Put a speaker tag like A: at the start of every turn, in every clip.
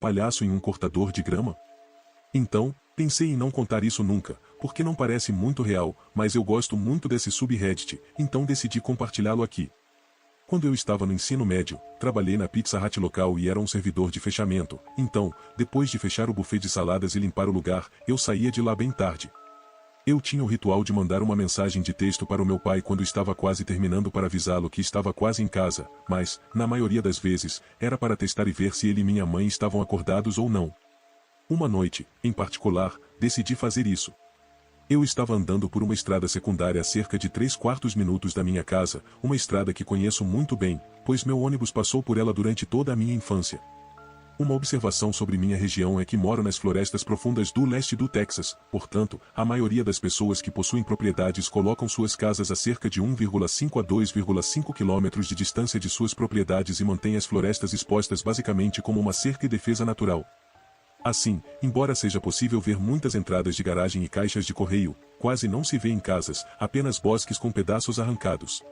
A: palhaço em um cortador de grama? Então, pensei em não contar isso nunca, porque não parece muito real, mas eu gosto muito desse subreddit, então decidi compartilhá-lo aqui. Quando eu estava no ensino médio, trabalhei na Pizza Hut local e era um servidor de fechamento, então, depois de fechar o buffet de saladas e limpar o lugar, eu saía de lá bem tarde. Eu tinha o ritual de mandar uma mensagem de texto para o meu pai quando estava quase terminando para avisá-lo que estava quase em casa, mas, na maioria das vezes, era para testar e ver se ele e minha mãe estavam acordados ou não. Uma noite, em particular, decidi fazer isso. Eu estava andando por uma estrada secundária a cerca de 3/4 minutos da minha casa, uma estrada que conheço muito bem, pois meu ônibus passou por ela durante toda a minha infância. Uma observação sobre minha região é que moro nas florestas profundas do leste do Texas, portanto, a maioria das pessoas que possuem propriedades colocam suas casas a cerca de 1,5 a 2,5 quilômetros de distância de suas propriedades e mantêm as florestas expostas basicamente como uma cerca e defesa natural. Assim, embora seja possível ver muitas entradas de garagem e caixas de correio, quase não se vê em casas, apenas bosques com pedaços arrancados.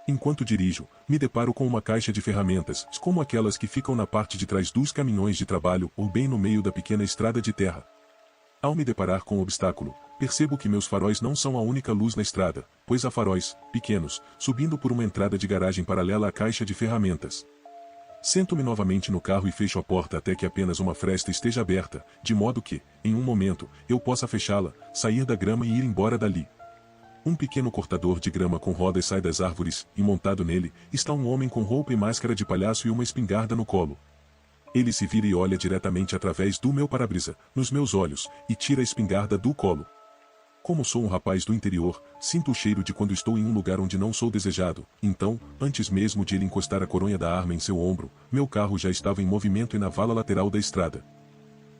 A: Enquanto dirijo, me deparo com uma caixa de ferramentas, como aquelas que ficam na parte de trás dos caminhões de trabalho ou bem no meio da pequena estrada de terra. Ao me deparar com o obstáculo, percebo que meus faróis não são a única luz na estrada, pois há faróis, pequenos, subindo por uma entrada de garagem paralela à caixa de ferramentas. Sento-me novamente no carro e fecho a porta até que apenas uma fresta esteja aberta, de modo que, em um momento, eu possa fechá-la, sair da grama e ir embora dali. Um pequeno cortador de grama com rodas sai das árvores, e montado nele, está um homem com roupa e máscara de palhaço e uma espingarda no colo. Ele se vira e olha diretamente através do meu para-brisa, nos meus olhos, e tira a espingarda do colo. Como sou um rapaz do interior, sinto o cheiro de quando estou em um lugar onde não sou desejado, então, antes mesmo de ele encostar a coronha da arma em seu ombro, meu carro já estava em movimento e na vala lateral da estrada.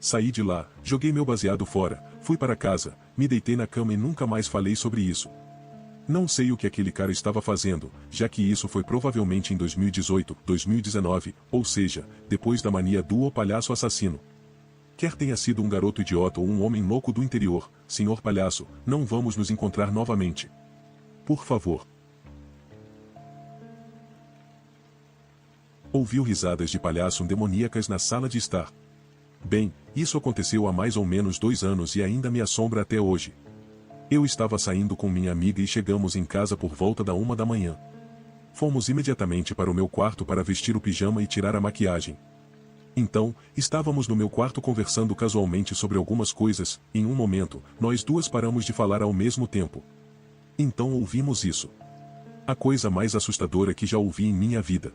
A: Saí de lá, joguei meu baseado fora, fui para casa, me deitei na cama e nunca mais falei sobre isso. Não sei o que aquele cara estava fazendo, já que isso foi provavelmente em 2018, 2019, ou seja, depois da mania do O Palhaço Assassino. Quer tenha sido um garoto idiota ou um homem louco do interior, senhor palhaço, não vamos nos encontrar novamente. Por favor. Ouviu risadas de palhaço demoníacas na sala de estar. Bem, isso aconteceu há mais ou menos 2 anos e ainda me assombra até hoje. Eu estava saindo com minha amiga e chegamos em casa por volta da 1 da manhã. Fomos imediatamente para o meu quarto para vestir o pijama e tirar a maquiagem. Então, estávamos no meu quarto conversando casualmente sobre algumas coisas, e em um momento, nós duas paramos de falar ao mesmo tempo. Então ouvimos isso. A coisa mais assustadora que já ouvi em minha vida.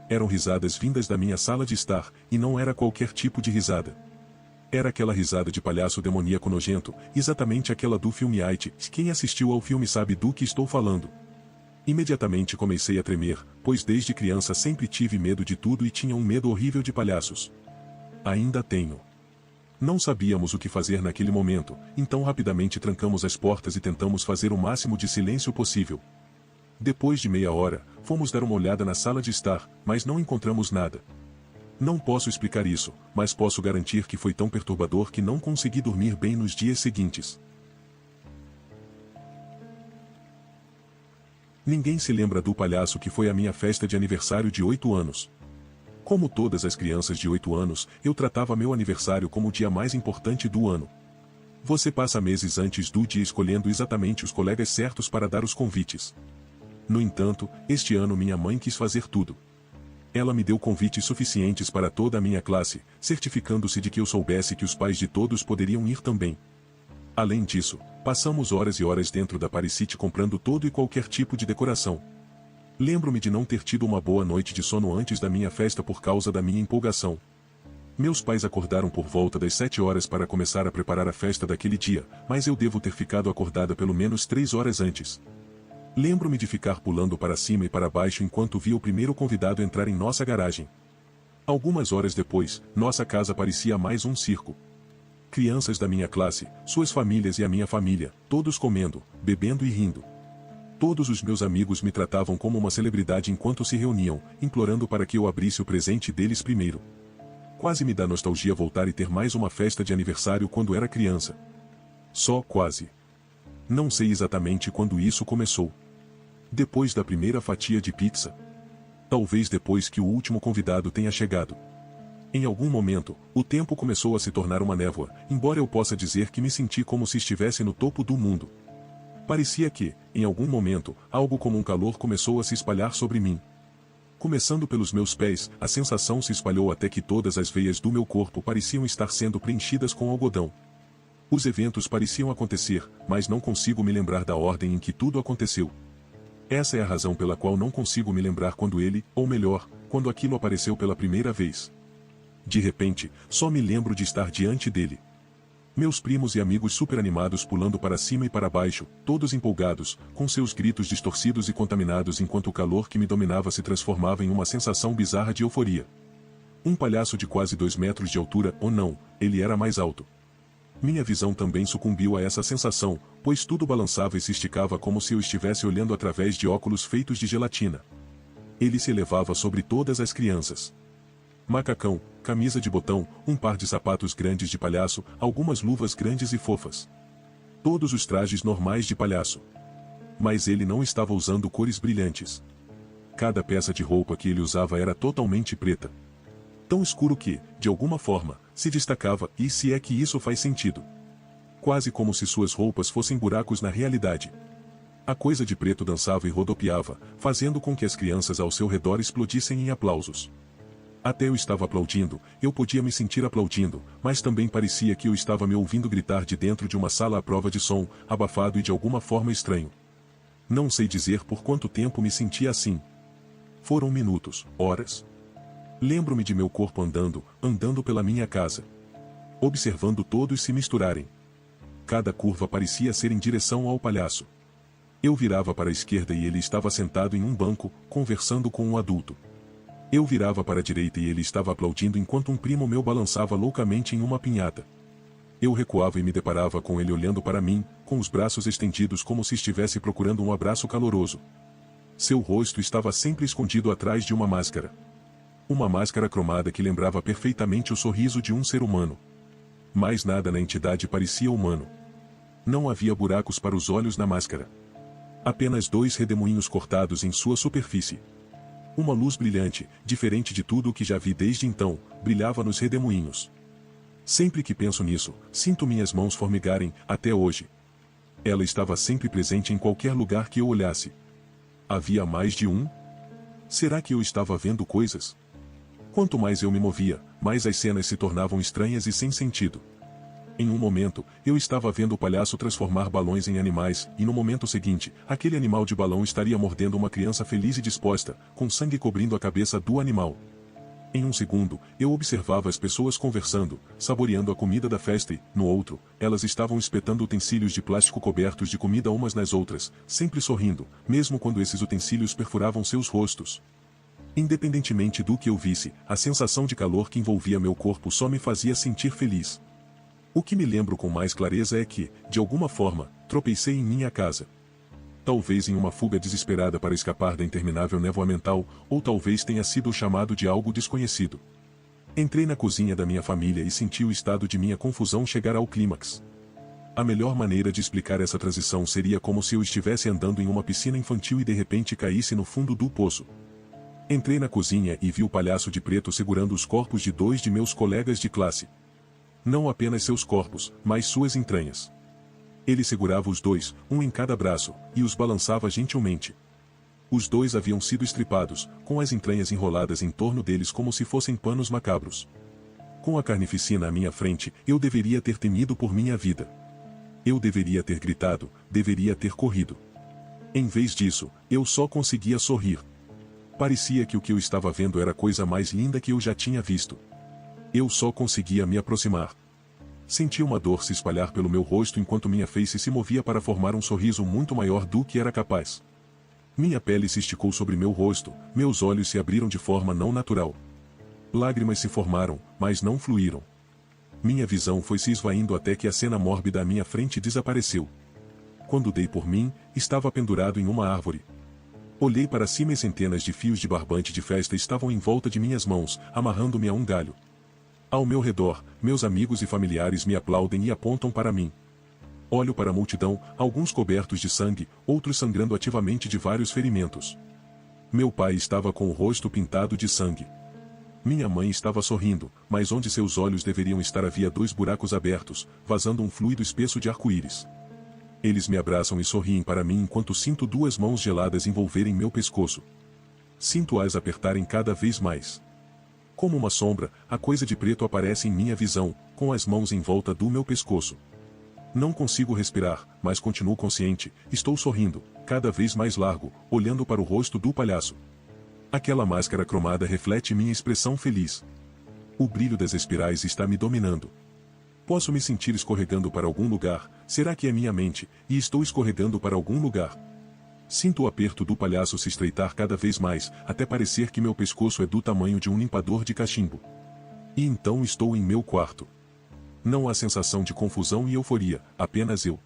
A: Eram risadas vindas da minha sala de estar, e não era qualquer tipo de risada. Era aquela risada de palhaço demoníaco nojento, exatamente aquela do filme It. Quem assistiu ao filme sabe do que estou falando. Imediatamente comecei a tremer, pois desde criança sempre tive medo de tudo e tinha um medo horrível de palhaços. Ainda tenho. Não sabíamos o que fazer naquele momento, então rapidamente trancamos as portas e tentamos fazer o máximo de silêncio possível. Depois de meia hora, fomos dar uma olhada na sala de estar, mas não encontramos nada. Não posso explicar isso, mas posso garantir que foi tão perturbador que não consegui dormir bem nos dias seguintes. Ninguém se lembra do palhaço que foi a minha festa de aniversário de 8 anos. Como todas as crianças de 8 anos, eu tratava meu aniversário como o dia mais importante do ano. Você passa meses antes do dia escolhendo exatamente os colegas certos para dar os convites. No entanto, este ano minha mãe quis fazer tudo. Ela me deu convites suficientes para toda a minha classe, certificando-se de que eu soubesse que os pais de todos poderiam ir também. Além disso, passamos horas e horas dentro da Paris City comprando todo e qualquer tipo de decoração. Lembro-me de não ter tido uma boa noite de sono antes da minha festa por causa da minha empolgação. Meus pais acordaram por volta das 7 horas para começar a preparar a festa daquele dia, mas eu devo ter ficado acordada pelo menos 3 horas antes. Lembro-me de ficar pulando para cima e para baixo enquanto via o primeiro convidado entrar em nossa garagem. Algumas horas depois, nossa casa parecia mais um circo. Crianças da minha classe, suas famílias e a minha família, todos comendo, bebendo e rindo. Todos os meus amigos me tratavam como uma celebridade enquanto se reuniam, implorando para que eu abrisse o presente deles primeiro. Quase me dá nostalgia voltar e ter mais uma festa de aniversário quando era criança. Só quase. Não sei exatamente quando isso começou. Depois da primeira fatia de pizza. Talvez depois que o último convidado tenha chegado. Em algum momento, o tempo começou a se tornar uma névoa, embora eu possa dizer que me senti como se estivesse no topo do mundo. Parecia que, em algum momento, algo como um calor começou a se espalhar sobre mim. Começando pelos meus pés, a sensação se espalhou até que todas as veias do meu corpo pareciam estar sendo preenchidas com algodão. Os eventos pareciam acontecer, mas não consigo me lembrar da ordem em que tudo aconteceu. Essa é a razão pela qual não consigo me lembrar quando ele, ou melhor, quando aquilo apareceu pela primeira vez. De repente, só me lembro de estar diante dele. Meus primos e amigos superanimados pulando para cima e para baixo, todos empolgados, com seus gritos distorcidos e contaminados enquanto o calor que me dominava se transformava em uma sensação bizarra de euforia. Um palhaço de quase 2 metros de altura, ou não, ele era mais alto. Minha visão também sucumbiu a essa sensação, pois tudo balançava e se esticava como se eu estivesse olhando através de óculos feitos de gelatina. Ele se elevava sobre todas as crianças. Macacão, camisa de botão, um par de sapatos grandes de palhaço, algumas luvas grandes e fofas. Todos os trajes normais de palhaço. Mas ele não estava usando cores brilhantes. Cada peça de roupa que ele usava era totalmente preta. Tão escuro que, de alguma forma, se destacava, e se é que isso faz sentido. Quase como se suas roupas fossem buracos na realidade. A coisa de preto dançava e rodopiava, fazendo com que as crianças ao seu redor explodissem em aplausos. Até eu estava aplaudindo, eu podia me sentir aplaudindo, mas também parecia que eu estava me ouvindo gritar de dentro de uma sala à prova de som, abafado e de alguma forma estranho. Não sei dizer por quanto tempo me sentia assim. Foram minutos, horas. Lembro-me de meu corpo andando pela minha casa. Observando todos se misturarem. Cada curva parecia ser em direção ao palhaço. Eu virava para a esquerda e ele estava sentado em um banco, conversando com um adulto. Eu virava para a direita e ele estava aplaudindo enquanto um primo meu balançava loucamente em uma pinhata. Eu recuava e me deparava com ele olhando para mim, com os braços estendidos como se estivesse procurando um abraço caloroso. Seu rosto estava sempre escondido atrás de uma máscara. Uma máscara cromada que lembrava perfeitamente o sorriso de um ser humano. Mas nada na entidade parecia humano. Não havia buracos para os olhos na máscara. Apenas 2 redemoinhos cortados em sua superfície. Uma luz brilhante, diferente de tudo o que já vi desde então, brilhava nos redemoinhos. Sempre que penso nisso, sinto minhas mãos formigarem, até hoje. Ela estava sempre presente em qualquer lugar que eu olhasse. Havia mais de um? Será que eu estava vendo coisas? Quanto mais eu me movia, mais as cenas se tornavam estranhas e sem sentido. Em um momento, eu estava vendo o palhaço transformar balões em animais, e no momento seguinte, aquele animal de balão estaria mordendo uma criança feliz e disposta, com sangue cobrindo a cabeça do animal. Em um segundo, eu observava as pessoas conversando, saboreando a comida da festa e, no outro, elas estavam espetando utensílios de plástico cobertos de comida umas nas outras, sempre sorrindo, mesmo quando esses utensílios perfuravam seus rostos. Independentemente do que eu visse, a sensação de calor que envolvia meu corpo só me fazia sentir feliz. O que me lembro com mais clareza é que, de alguma forma, tropecei em minha casa. Talvez em uma fuga desesperada para escapar da interminável névoa mental, ou talvez tenha sido o chamado de algo desconhecido. Entrei na cozinha da minha família e senti o estado de minha confusão chegar ao clímax. A melhor maneira de explicar essa transição seria como se eu estivesse andando em uma piscina infantil e de repente caísse no fundo do poço. Entrei na cozinha e vi o palhaço de preto segurando os corpos de 2 de meus colegas de classe. Não apenas seus corpos, mas suas entranhas. Ele segurava os 2, um em cada braço, e os balançava gentilmente. Os 2 haviam sido estripados, com as entranhas enroladas em torno deles como se fossem panos macabros. Com a carnificina à minha frente, eu deveria ter temido por minha vida. Eu deveria ter gritado, deveria ter corrido. Em vez disso, eu só conseguia sorrir. Parecia que o que eu estava vendo era a coisa mais linda que eu já tinha visto. Eu só conseguia me aproximar. Senti uma dor se espalhar pelo meu rosto enquanto minha face se movia para formar um sorriso muito maior do que era capaz. Minha pele se esticou sobre meu rosto, meus olhos se abriram de forma não natural. Lágrimas se formaram, mas não fluíram. Minha visão foi se esvaindo até que a cena mórbida à minha frente desapareceu. Quando dei por mim, estava pendurado em uma árvore. Olhei para cima e centenas de fios de barbante de festa estavam em volta de minhas mãos, amarrando-me a um galho. Ao meu redor, meus amigos e familiares me aplaudem e apontam para mim. Olho para a multidão, alguns cobertos de sangue, outros sangrando ativamente de vários ferimentos. Meu pai estava com o rosto pintado de sangue. Minha mãe estava sorrindo, mas onde seus olhos deveriam estar havia 2 buracos abertos, vazando um fluido espesso de arco-íris. Eles me abraçam e sorriem para mim enquanto sinto 2 mãos geladas envolverem meu pescoço. Sinto-as apertarem cada vez mais. Como uma sombra, a coisa de preto aparece em minha visão, com as mãos em volta do meu pescoço. Não consigo respirar, mas continuo consciente, estou sorrindo, cada vez mais largo, olhando para o rosto do palhaço. Aquela máscara cromada reflete minha expressão feliz. O brilho das espirais está me dominando. Posso me sentir escorregando para algum lugar, será que é minha mente, e estou escorregando para algum lugar? Sinto o aperto do palhaço se estreitar cada vez mais, até parecer que meu pescoço é do tamanho de um limpador de cachimbo. E então estou em meu quarto. Não há sensação de confusão e euforia, apenas eu.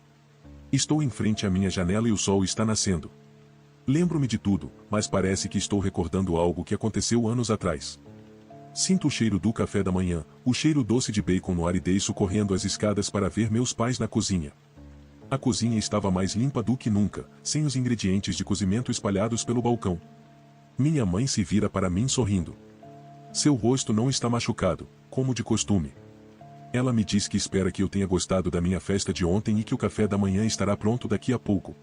A: Estou em frente à minha janela e o sol está nascendo. Lembro-me de tudo, mas parece que estou recordando algo que aconteceu anos atrás. Sinto o cheiro do café da manhã, o cheiro doce de bacon no ar e desço correndo as escadas para ver meus pais na cozinha. A cozinha estava mais limpa do que nunca, sem os ingredientes de cozimento espalhados pelo balcão. Minha mãe se vira para mim sorrindo. Seu rosto não está machucado, como de costume. Ela me diz que espera que eu tenha gostado da minha festa de ontem e que o café da manhã estará pronto daqui a pouco.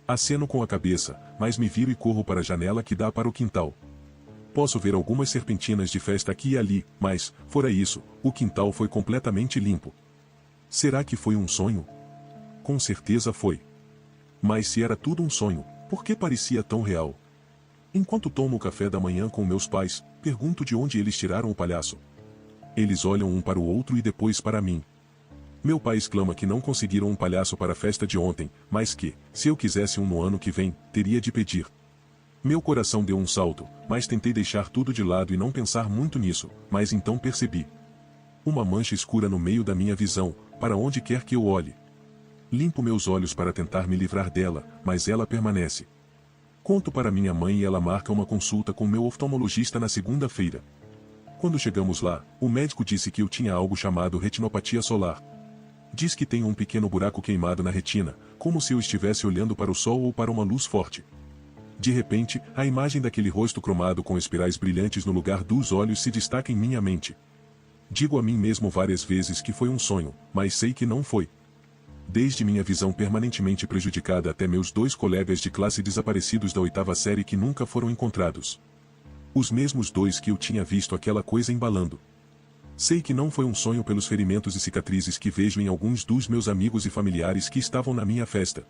A: Aceno com a cabeça, mas me viro e corro para a janela que dá para o quintal. Posso ver algumas serpentinas de festa aqui e ali, mas, fora isso, o quintal foi completamente limpo. Será que foi um sonho? Com certeza foi. Mas se era tudo um sonho, por que parecia tão real? Enquanto tomo o café da manhã com meus pais, pergunto de onde eles tiraram o palhaço. Eles olham um para o outro e depois para mim. Meu pai exclama que não conseguiram um palhaço para a festa de ontem, mas que, se eu quisesse um no ano que vem, teria de pedir. Meu coração deu um salto, mas tentei deixar tudo de lado e não pensar muito nisso, mas então percebi. Uma mancha escura no meio da minha visão, para onde quer que eu olhe. Limpo meus olhos para tentar me livrar dela, mas ela permanece. Conto para minha mãe e ela marca uma consulta com meu oftalmologista na segunda-feira. Quando chegamos lá, o médico disse que eu tinha algo chamado retinopatia solar. Diz que tenho um pequeno buraco queimado na retina, como se eu estivesse olhando para o sol ou para uma luz forte. De repente, a imagem daquele rosto cromado com espirais brilhantes no lugar dos olhos se destaca em minha mente. Digo a mim mesmo várias vezes que foi um sonho, mas sei que não foi. Desde minha visão permanentemente prejudicada até meus 2 colegas de classe desaparecidos da 8ª série que nunca foram encontrados. Os mesmos 2 que eu tinha visto aquela coisa embalando. Sei que não foi um sonho pelos ferimentos e cicatrizes que vejo em alguns dos meus amigos e familiares que estavam na minha festa.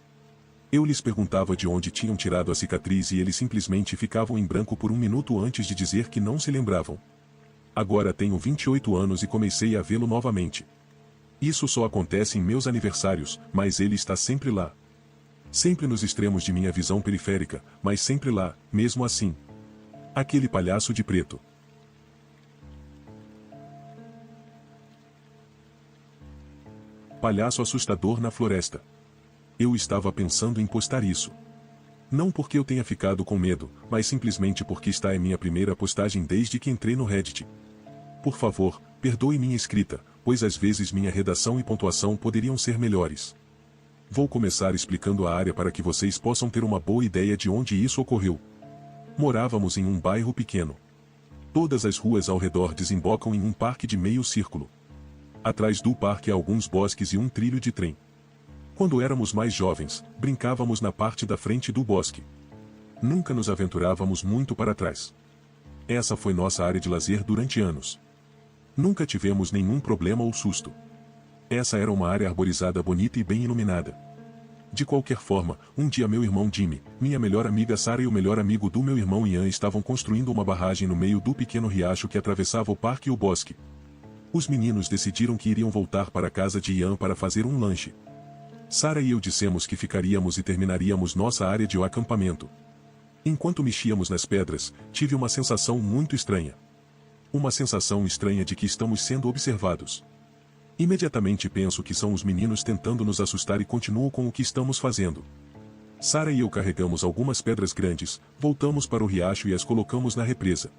A: Eu lhes perguntava de onde tinham tirado a cicatriz e eles simplesmente ficavam em branco por um minuto antes de dizer que não se lembravam. Agora tenho 28 anos e comecei a vê-lo novamente. Isso só acontece em meus aniversários, mas ele está sempre lá. Sempre nos extremos de minha visão periférica, mas sempre lá, mesmo assim. Aquele palhaço de preto. Palhaço assustador na floresta. Eu estava pensando em postar isso. Não porque eu tenha ficado com medo, mas simplesmente porque está em minha primeira postagem desde que entrei no Reddit. Por favor, perdoe minha escrita, pois às vezes minha redação e pontuação poderiam ser melhores. Vou começar explicando a área para que vocês possam ter uma boa ideia de onde isso ocorreu. Morávamos em um bairro pequeno. Todas as ruas ao redor desembocam em um parque de meio círculo. Atrás do parque há alguns bosques e um trilho de trem. Quando éramos mais jovens, brincávamos na parte da frente do bosque. Nunca nos aventurávamos muito para trás. Essa foi nossa área de lazer durante anos. Nunca tivemos nenhum problema ou susto. Essa era uma área arborizada bonita e bem iluminada. De qualquer forma, um dia meu irmão Jimmy, minha melhor amiga Sarah e o melhor amigo do meu irmão Ian estavam construindo uma barragem no meio do pequeno riacho que atravessava o parque e o bosque. Os meninos decidiram que iriam voltar para a casa de Ian para fazer um lanche. Sarah e eu dissemos que ficaríamos e terminaríamos nossa área de acampamento. Enquanto mexíamos nas pedras, tive uma sensação muito estranha. Uma sensação estranha de que estamos sendo observados. Imediatamente penso que são os meninos tentando nos assustar e continuo com o que estamos fazendo. Sarah e eu carregamos algumas pedras grandes, voltamos para o riacho e as colocamos na represa.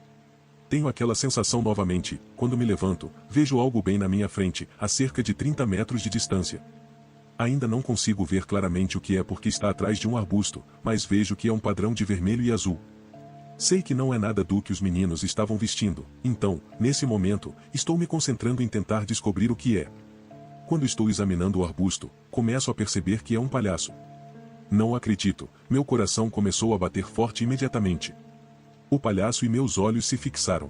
A: Tenho aquela sensação novamente, quando me levanto, vejo algo bem na minha frente, a cerca de 30 metros de distância. Ainda não consigo ver claramente o que é porque está atrás de um arbusto, mas vejo que é um padrão de vermelho e azul. Sei que não é nada do que os meninos estavam vestindo, então, nesse momento, estou me concentrando em tentar descobrir o que é. Quando estou examinando o arbusto, começo a perceber que é um palhaço. Não acredito, meu coração começou a bater forte imediatamente. O palhaço e meus olhos se fixaram.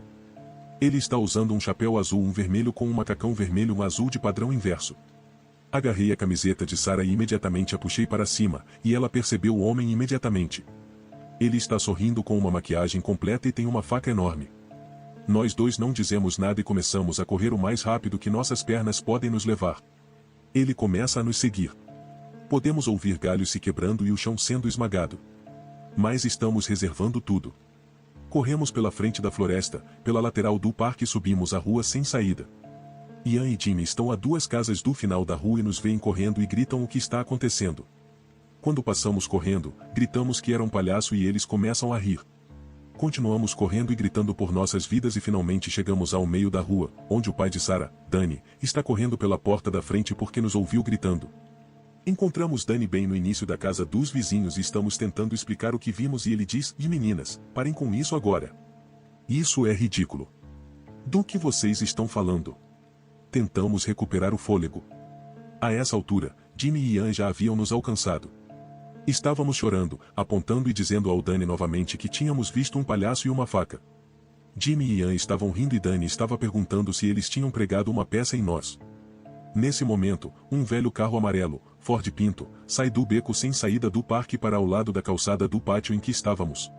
A: Ele está usando um chapéu azul, um vermelho com um macacão vermelho, um azul de padrão inverso. Agarrei a camiseta de Sarah e imediatamente a puxei para cima, e ela percebeu o homem imediatamente. Ele está sorrindo com uma maquiagem completa e tem uma faca enorme. Nós dois não dizemos nada e começamos a correr o mais rápido que nossas pernas podem nos levar. Ele começa a nos seguir. Podemos ouvir galhos se quebrando e o chão sendo esmagado. Mas estamos reservando tudo. Corremos pela frente da floresta, pela lateral do parque e subimos a rua sem saída. Ian e Jimmy estão a 2 casas do final da rua e nos veem correndo e gritam o que está acontecendo. Quando passamos correndo, gritamos que era um palhaço e eles começam a rir. Continuamos correndo e gritando por nossas vidas e finalmente chegamos ao meio da rua, onde o pai de Sarah, Danny, está correndo pela porta da frente porque nos ouviu gritando. Encontramos Danny bem no início da casa dos vizinhos e estamos tentando explicar o que vimos e ele diz: "E meninas, parem com isso agora. Isso é ridículo. Do que vocês estão falando?" Tentamos recuperar o fôlego. A essa altura, Jimmy e Ian já haviam nos alcançado. Estávamos chorando, apontando e dizendo ao Danny novamente que tínhamos visto um palhaço e uma faca. Jimmy e Ian estavam rindo e Danny estava perguntando se eles tinham pregado uma peça em nós. Nesse momento, um velho carro amarelo, Ford Pinto, sai do beco sem saída do parque para ao lado da calçada do pátio em que estávamos.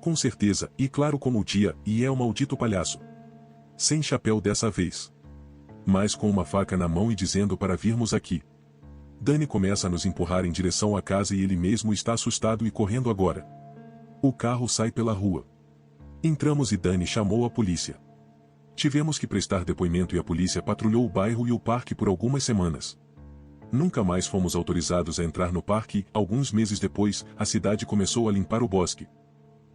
A: Com certeza, e claro como o dia, e é o maldito palhaço. Sem chapéu dessa vez. Mas com uma faca na mão e dizendo para virmos aqui. Danny começa a nos empurrar em direção à casa e ele mesmo está assustado e correndo agora. O carro sai pela rua. Entramos e Danny chamou a polícia. Tivemos que prestar depoimento e a polícia patrulhou o bairro e o parque por algumas semanas. Nunca mais fomos autorizados a entrar no parque. Alguns meses depois, a cidade começou a limpar o bosque.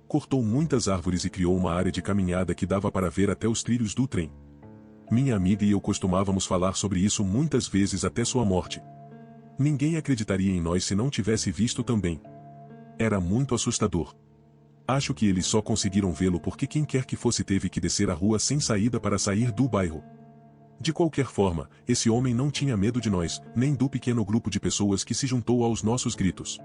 A: Cortou muitas árvores e criou uma área de caminhada que dava para ver até os trilhos do trem. Minha amiga e eu costumávamos falar sobre isso muitas vezes até sua morte. Ninguém acreditaria em nós se não tivesse visto também. Era muito assustador. Acho que eles só conseguiram vê-lo porque quem quer que fosse teve que descer a rua sem saída para sair do bairro. De qualquer forma, esse homem não tinha medo de nós, nem do pequeno grupo de pessoas que se juntou aos nossos gritos.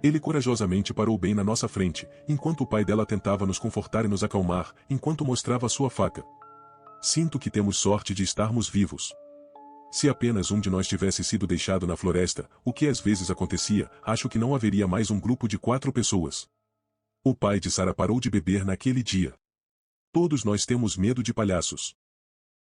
A: Ele corajosamente parou bem na nossa frente, enquanto o pai dela tentava nos confortar e nos acalmar, enquanto mostrava sua faca. Sinto que temos sorte de estarmos vivos. Se apenas um de nós tivesse sido deixado na floresta, o que às vezes acontecia, acho que não haveria mais um grupo de 4 pessoas. O pai de Sarah parou de beber naquele dia. Todos nós temos medo de palhaços.